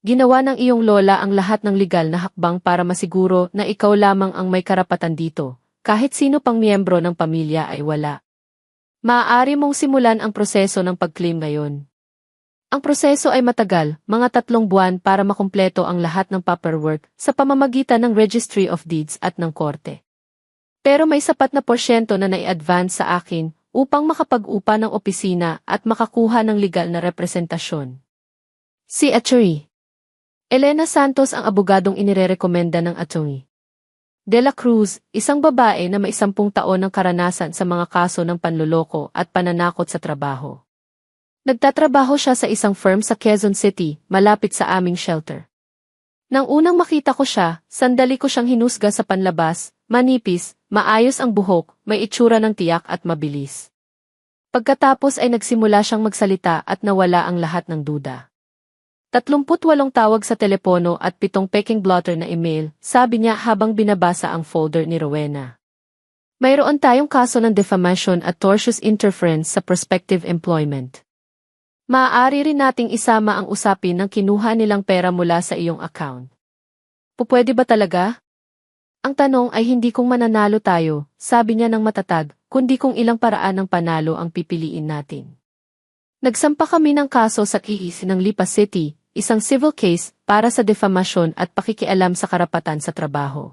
Ginawa ng iyong lola ang lahat ng legal na hakbang para masiguro na ikaw lamang ang may karapatan dito, kahit sino pang miyembro ng pamilya ay wala. Maaari mong simulan ang proseso ng pag-claim ngayon. Ang proseso ay matagal, mga 3 buwan para makumpleto ang lahat ng paperwork sa pamamagitan ng Registry of Deeds at ng korte. Pero may sapat na porsyento na nai-advance sa akin upang makapag-upa ng opisina at makakuha ng legal na representasyon. Si Atty. Elena Santos ang abogadong inirerekomenda ng Atty. De la Cruz, isang babae na may 10 taon ng karanasan sa mga kaso ng panloloko at pananakot sa trabaho. Nagtatrabaho siya sa isang firm sa Quezon City, malapit sa aming shelter. Nang unang makita ko siya, sandali ko siyang hinusga sa panlabas, manipis, maayos ang buhok, may itsura ng tiyak at mabilis. Pagkatapos ay nagsimula siyang magsalita at nawala ang lahat ng duda. 38 tawag sa telepono at 7 peking blotter na email, sabi niya habang binabasa ang folder ni Rowena. Mayroon tayong kaso ng defamation at tortious interference sa prospective employment. Maaari rin nating isama ang usapin ng kinuha nilang pera mula sa iyong account. Pupwede ba talaga? Ang tanong ay hindi kung mananalo tayo, sabi niya ng matatag, kundi kung ilang paraan ng panalo ang pipiliin natin. Nagsampa kami ng kaso sa KIIS ng Lipa City, isang civil case para sa defamation at pakikialam sa karapatan sa trabaho.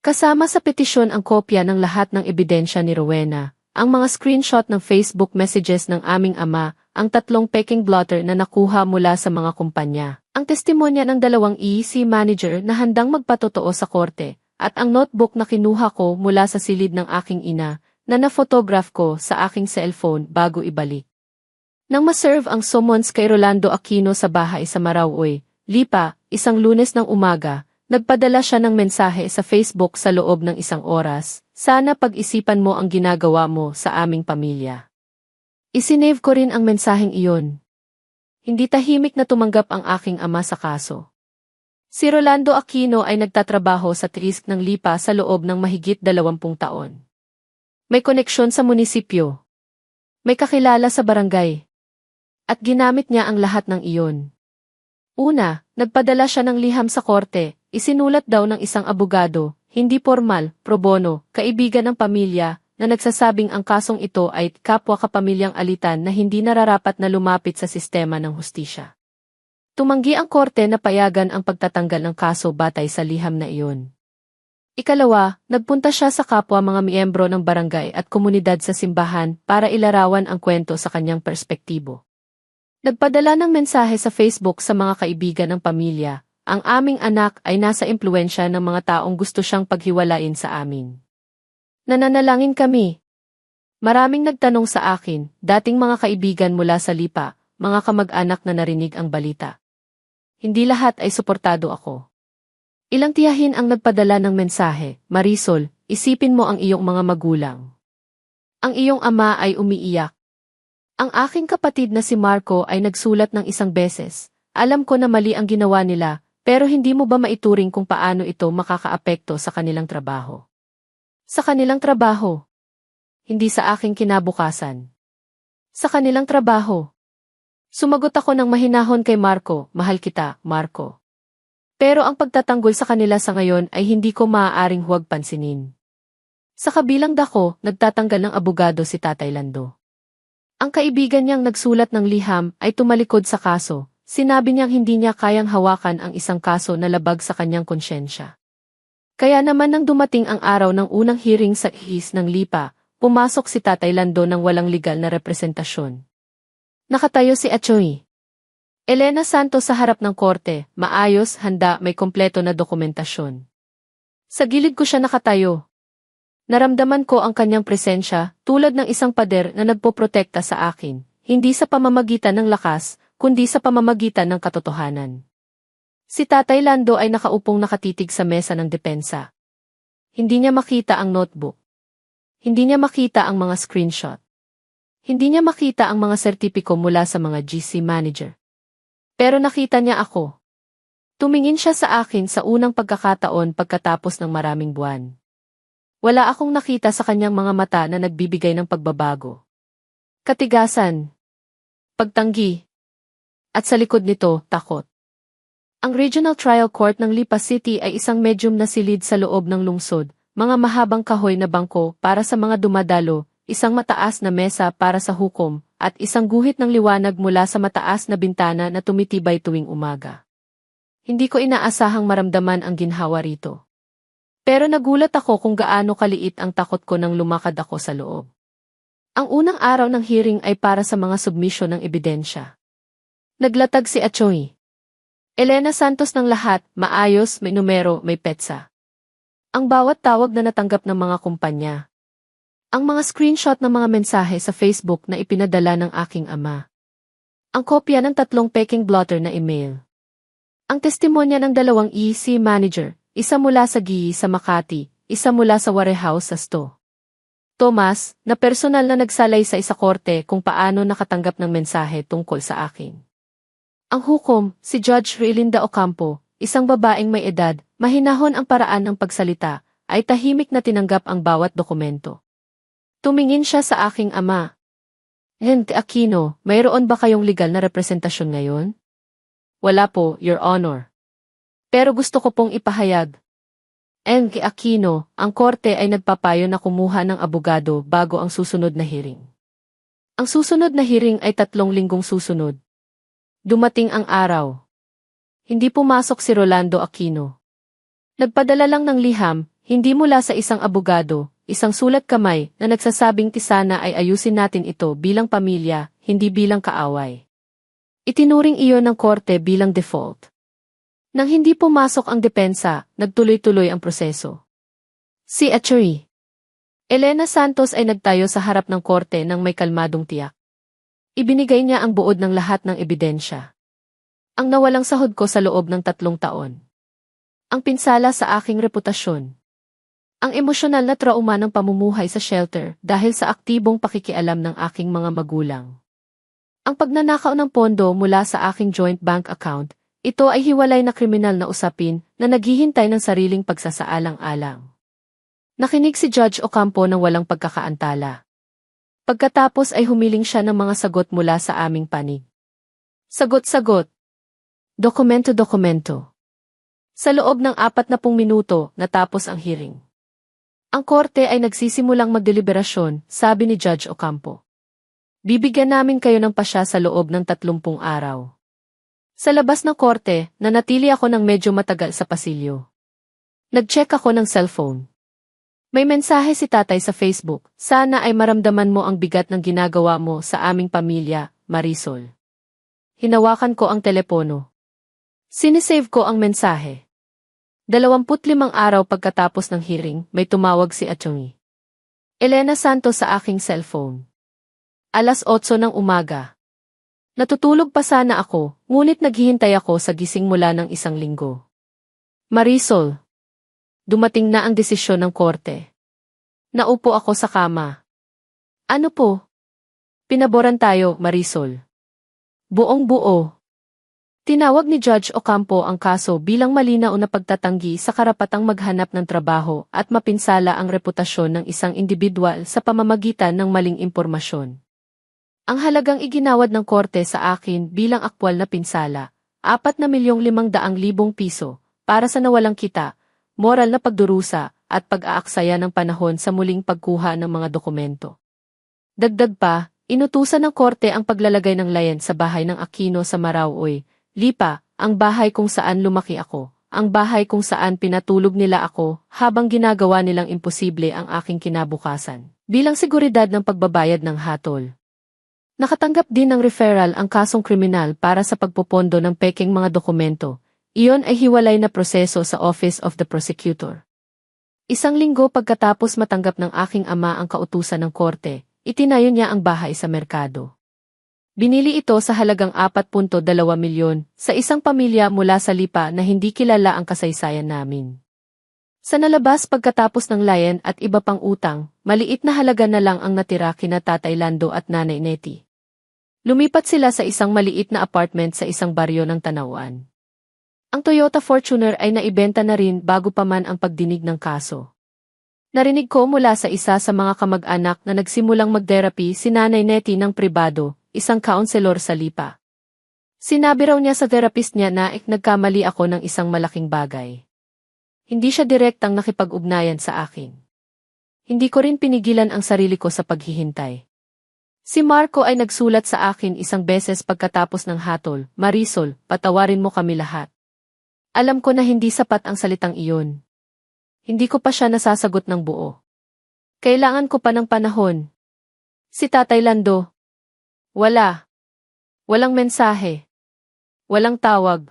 Kasama sa petisyon ang kopya ng lahat ng ebidensya ni Rowena, ang mga screenshot ng Facebook messages ng aming ama, ang 3 peking blotter na nakuha mula sa mga kumpanya, ang testimonya ng 2 EC manager na handang magpatotoo sa korte, at ang notebook na kinuha ko mula sa silid ng aking ina, na na-photograph ko sa aking cellphone bago ibalik. Nang ma-serve ang summons kay Rolando Aquino sa bahay sa Marauoy, Lipa, isang Lunes ng umaga, nagpadala siya ng mensahe sa Facebook sa loob ng 1 oras, sana pag-isipan mo ang ginagawa mo sa aming pamilya. Isinave ko rin ang mensaheng iyon. Hindi tahimik na tumanggap ang aking ama sa kaso. Si Rolando Aquino ay nagtatrabaho sa TRISC ng Lipa sa loob ng mahigit 20 taon. May koneksyon sa munisipyo. May kakilala sa barangay. At ginamit niya ang lahat ng iyon. Una, nagpadala siya ng liham sa korte, isinulat daw ng isang abogado, hindi formal, pro bono, kaibigan ng pamilya, na nagsasabing ang kasong ito ay kapwa kapamilyang alitan na hindi nararapat na lumapit sa sistema ng hustisya. Tumanggi ang korte na payagan ang pagtatanggal ng kaso batay sa liham na iyon. Ikalawa, nagpunta siya sa kapwa mga miyembro ng barangay at komunidad sa simbahan para ilarawan ang kwento sa kanyang perspektibo. Nagpadala ng mensahe sa Facebook sa mga kaibigan ng pamilya, ang aming anak ay nasa impluwensya ng mga taong gusto siyang paghiwalain sa amin. Nananalangin kami. Maraming nagtanong sa akin, dating mga kaibigan mula sa Lipa, mga kamag-anak na narinig ang balita. Hindi lahat ay suportado ako. Ilang tiyahin ang nagpadala ng mensahe, Marisol, isipin mo ang iyong mga magulang. Ang iyong ama ay umiiyak. Ang aking kapatid na si Marco ay nagsulat ng 1 beses, alam ko na mali ang ginawa nila, pero hindi mo ba maituring kung paano ito makakaapekto sa kanilang trabaho? Sa kanilang trabaho. Hindi sa aking kinabukasan. Sa kanilang trabaho. Sumagot ako ng mahinahon kay Marco, mahal kita, Marco. Pero ang pagtatanggol sa kanila sa ngayon ay hindi ko maaaring huwag pansinin. Sa kabilang dako, nagtatanggal ng abogado si Tatay Lando. Ang kaibigan niyang nagsulat ng liham ay tumalikod sa kaso, sinabi niyang hindi niya kayang hawakan ang isang kaso na labag sa kanyang konsyensya. Kaya naman nang dumating ang araw ng unang hearing sa KIIS ng Lipa, pumasok si Tatay Lando ng walang legal na representasyon. Nakatayo si Atty. Elena Santos sa harap ng korte, maayos, handa, may kompleto na dokumentasyon. Sa gilid ko siya nakatayo. Naramdaman ko ang kanyang presensya, tulad ng isang pader na nagpoprotekta sa akin, hindi sa pamamagitan ng lakas, kundi sa pamamagitan ng katotohanan. Si Tatay Lando ay nakaupong nakatitig sa mesa ng depensa. Hindi niya makita ang notebook. Hindi niya makita ang mga screenshot. Hindi niya makita ang mga sertipiko mula sa mga GC manager. Pero nakita niya ako. Tumingin siya sa akin sa unang pagkakataon pagkatapos ng maraming buwan. Wala akong nakita sa kanyang mga mata na nagbibigay ng pagbabago. Katigasan. Pagtanggi. At sa likod nito, takot. Ang Regional Trial Court ng Lipa City ay isang medium na silid sa loob ng lungsod, mga mahabang kahoy na bangko para sa mga dumadalo, isang mataas na mesa para sa hukom, at isang guhit ng liwanag mula sa mataas na bintana na tumitibay tuwing umaga. Hindi ko inaasahang maramdaman ang ginhawa rito. Pero nagulat ako kung gaano kaliit ang takot ko nang lumakad ako sa loob. Ang unang araw ng hearing ay para sa mga submission ng ebidensya. Naglatag si Atty. Elena Santos ng lahat, maayos, may numero, may petsa. Ang bawat tawag na natanggap ng mga kumpanya. Ang mga screenshot ng mga mensahe sa Facebook na ipinadala ng aking ama. Ang kopya ng 3 peking blotter na email. Ang testimonya ng 2 EC manager. Isa mula sa GI sa Makati, isa mula sa warehouse sa Sto. Tomas, na personal na nagsalay sa korte kung paano nakatanggap ng mensahe tungkol sa akin. Ang hukom, si Judge Rilinda Ocampo, isang babaeng may edad, mahinahon ang paraan ng pagsalita, ay tahimik na tinanggap ang bawat dokumento. Tumingin siya sa aking ama. Henry Aquino, mayroon ba kayong legal na representasyon ngayon? Wala po, Your Honor. Pero gusto ko pong ipahayag. Henry Aquino, ang korte ay nagpapayo na kumuha ng abogado bago ang susunod na hearing. Ang susunod na hearing ay 3 linggong susunod. Dumating ang araw. Hindi pumasok si Rolando Aquino. Nagpadala lang ng liham, hindi mula sa isang abogado, isang sulat kamay na nagsasabing sana ay ayusin natin ito bilang pamilya, hindi bilang kaaway. Itinuring iyon ng korte bilang default. Nang hindi pumasok ang depensa, nagtuloy-tuloy ang proseso. Si Attorney Elena Santos ay nagtayo sa harap ng korte ng may kalmadong tiyak. Ibinigay niya ang buod ng lahat ng ebidensya. Ang nawalang sahod ko sa loob ng 3 taon. Ang pinsala sa aking reputasyon. Ang emosyonal na trauma ng pamumuhay sa shelter dahil sa aktibong pakikialam ng aking mga magulang. Ang pagnanakaw ng pondo mula sa aking joint bank account, ito ay hiwalay na kriminal na usapin na naghihintay ng sariling pagsasaalang-alang. Nakinig si Judge Ocampo ng walang pagkakaantala. Pagkatapos ay humiling siya ng mga sagot mula sa aming panig. Sagot-sagot. Dokumento-dokumento. Sa loob ng 40 minuto, natapos ang hearing. Ang korte ay nagsisimulang magdeliberasyon, sabi ni Judge Ocampo. Bibigyan namin kayo ng pasya sa loob ng 30 araw. Sa labas ng korte, nanatili ako ng medyo matagal sa pasilyo. Nag-check ako ng cellphone. May mensahe si tatay sa Facebook, sana ay maramdaman mo ang bigat ng ginagawa mo sa aming pamilya, Marisol. Hinawakan ko ang telepono. Sinisave ko ang mensahe. 25 araw pagkatapos ng hearing, may tumawag si Atty. Elena Santos sa aking cellphone. 8:00 ng umaga. Natutulog pa sana ako, ngunit naghihintay ako sa gising mula ng 1 linggo. Marisol. Dumating na ang desisyon ng korte. Naupo ako sa kama. Ano po? Pinaboran tayo, Marisol. Buong-buo. Tinawag ni Judge Ocampo ang kaso bilang malinaw na pagtatanggi sa karapatang maghanap ng trabaho at mapinsala ang reputasyon ng isang individual sa pamamagitan ng maling impormasyon. Ang halagang iginawad ng korte sa akin bilang aktwal na pinsala, 4,500,000 piso, para sa nawalang kita, moral na pagdurusa, at pag-aaksaya ng panahon sa muling pagkuha ng mga dokumento. Dagdag pa, inutusan ng korte ang paglalagay ng layan sa bahay ng Aquino sa Marauoy, Lipa, ang bahay kung saan lumaki ako, ang bahay kung saan pinatulog nila ako habang ginagawa nilang imposible ang aking kinabukasan, bilang seguridad ng pagbabayad ng hatol. Nakatanggap din ng referral ang kasong kriminal para sa pagpopondo ng peking mga dokumento. Iyon ay hiwalay na proseso sa Office of the Prosecutor. 1 linggo pagkatapos matanggap ng aking ama ang kautusan ng korte, itinayo niya ang bahay sa merkado. Binili ito sa halagang 4.2 milyon sa isang pamilya mula sa Lipa na hindi kilala ang kasaysayan namin. Sa nalabas pagkatapos ng layan at iba pang utang, maliit na halaga na lang ang natira kina Tatay Lando at Nanay Nettie. Lumipat sila sa isang maliit na apartment sa isang baryo ng Tanawan. Ang Toyota Fortuner ay naibenta na rin bago pa man ang pagdinig ng kaso. Narinig ko mula sa isa sa mga kamag-anak na nagsimulang mag-therapy si Nanay Nettie ng pribado, isang kaunselor sa Lipa. Sinabi raw niya sa therapist niya na nagkamali ako ng isang malaking bagay. Hindi siya direktang nakipag-ugnayan sa akin. Hindi ko rin pinigilan ang sarili ko sa paghihintay. Si Marco ay nagsulat sa akin 1 beses pagkatapos ng hatol, Marisol, patawarin mo kami lahat. Alam ko na hindi sapat ang salitang iyon. Hindi ko pa siya nasasagot ng buo. Kailangan ko pa ng panahon. Si Tatay Lando. Wala. Walang mensahe. Walang tawag.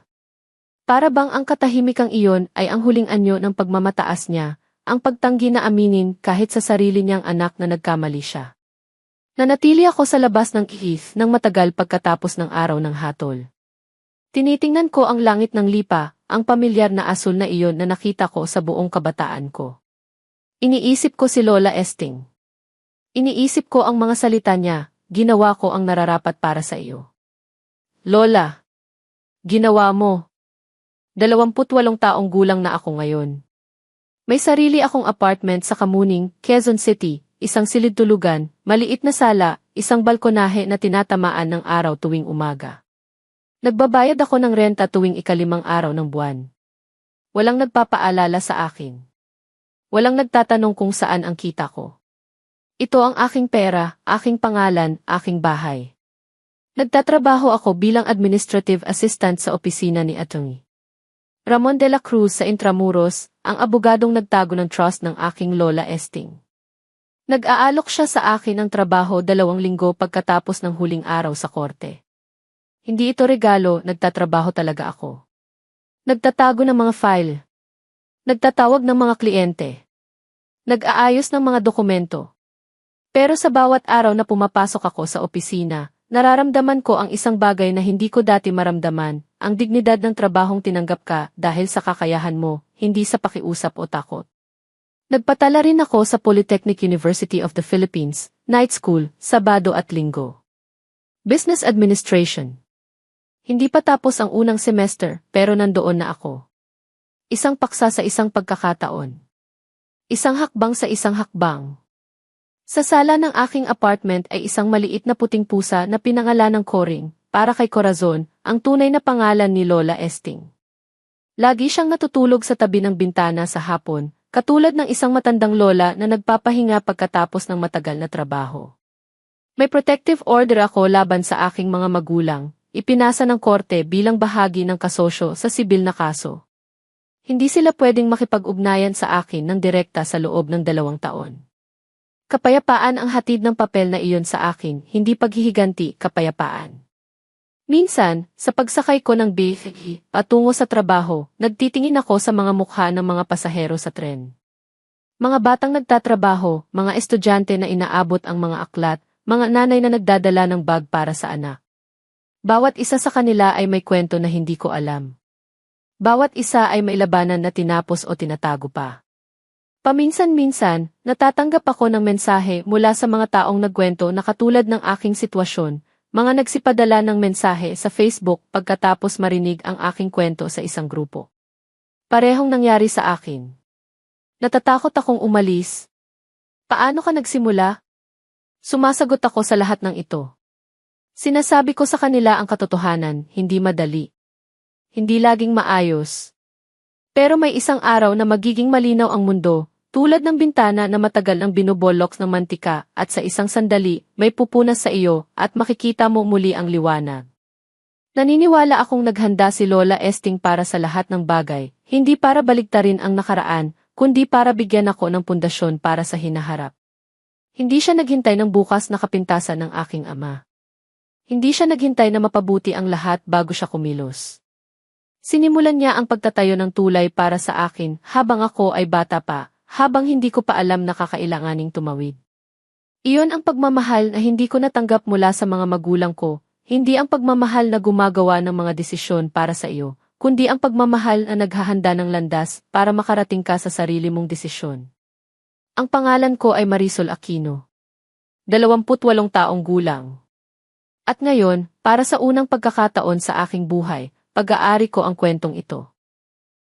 Para bang ang katahimikang iyon ay ang huling anyo ng pagmamataas niya, ang pagtanggi na aminin kahit sa sarili niyang anak na nagkamali siya. Nanatili ako sa labas ng ihis ng matagal pagkatapos ng araw ng hatol. Tinitingnan ko ang langit ng Lipa, ang pamilyar na asul na iyon na nakita ko sa buong kabataan ko. Iniisip ko si Lola Esting. Iniisip ko ang mga salita niya, ginawa ko ang nararapat para sa iyo. Lola, ginawa mo. 28 taong gulang na ako ngayon. May sarili akong apartment sa Kamuning, Quezon City, isang silid-tulugan, maliit na sala, isang balkonahe na tinatamaan ng araw tuwing umaga. Nagbabayad ako ng renta tuwing ikalimang araw ng buwan. Walang nagpapaalala sa akin. Walang nagtatanong kung saan ang kita ko. Ito ang aking pera, aking pangalan, aking bahay. Nagtatrabaho ako bilang administrative assistant sa opisina ni Atty. Ramon de la Cruz sa Intramuros, ang abogadong nagtago ng trust ng aking Lola Esting. Nag-aalok siya sa akin ng trabaho 2 linggo pagkatapos ng huling araw sa korte. Hindi ito regalo, nagtatrabaho talaga ako. Nagtatago ng mga file. Nagtatawag ng mga kliyente. Nag-aayos ng mga dokumento. Pero sa bawat araw na pumapasok ako sa opisina, nararamdaman ko ang isang bagay na hindi ko dati maramdaman, ang dignidad ng trabahong tinanggap ka dahil sa kakayahan mo, hindi sa pakiusap o takot. Nagpatala rin ako sa Polytechnic University of the Philippines, night school, Sabado at Linggo. Business Administration. Hindi pa tapos ang unang semester, pero nandoon na ako. Isang paksa sa isang pagkakataon. Isang hakbang sa isang hakbang. Sa sala ng aking apartment ay isang maliit na puting pusa na pinangalan ng Coring, para kay Corazon, ang tunay na pangalan ni Lola Esting. Lagi siyang natutulog sa tabi ng bintana sa hapon, katulad ng isang matandang lola na nagpapahinga pagkatapos ng matagal na trabaho. May protective order ako laban sa aking mga magulang, ipinasa ng korte bilang bahagi ng kasosyo sa sibil na kaso. Hindi sila pwedeng makipag-ugnayan sa akin ng direkta sa loob ng 2 taon. Kapayapaan ang hatid ng papel na iyon sa akin, hindi paghihiganti, kapayapaan. Minsan, sa pagsakay ko ng BFE, patungo sa trabaho, nagtitingin ako sa mga mukha ng mga pasahero sa tren. Mga batang nagtatrabaho, mga estudyante na inaabot ang mga aklat, mga nanay na nagdadala ng bag para sa anak. Bawat isa sa kanila ay may kwento na hindi ko alam. Bawat isa ay may labanan na tinapos o tinatago pa. Paminsan-minsan, natatanggap ako ng mensahe mula sa mga taong nagkwento na katulad ng aking sitwasyon, mga nagsipadala ng mensahe sa Facebook pagkatapos marinig ang aking kwento sa isang grupo. Parehong nangyari sa akin. Natatakot akong umalis. Paano ka nagsimula? Sumasagot ako sa lahat ng ito. Sinasabi ko sa kanila ang katotohanan, hindi madali. Hindi laging maayos. Pero may isang araw na magiging malinaw ang mundo, tulad ng bintana na matagal ang binubolok ng mantika at sa isang sandali, may pupunas sa iyo at makikita mo muli ang liwanag. Naniniwala akong naghanda si Lola Esting para sa lahat ng bagay, hindi para baligtarin ang nakaraan, kundi para bigyan ako ng pundasyon para sa hinaharap. Hindi siya naghintay ng bukas na kapintasan ng aking ama. Hindi siya naghintay na mapabuti ang lahat bago siya kumilos. Sinimulan niya ang pagtatayo ng tulay para sa akin habang ako ay bata pa, habang hindi ko pa alam na kakailanganing tumawid. Iyon ang pagmamahal na hindi ko natanggap mula sa mga magulang ko, hindi ang pagmamahal na gumagawa ng mga desisyon para sa iyo, kundi ang pagmamahal na naghahanda ng landas para makarating ka sa sarili mong desisyon. Ang pangalan ko ay Marisol Aquino. 28 taong gulang. At ngayon, para sa unang pagkakataon sa aking buhay, pag-aari ko ang kwentong ito.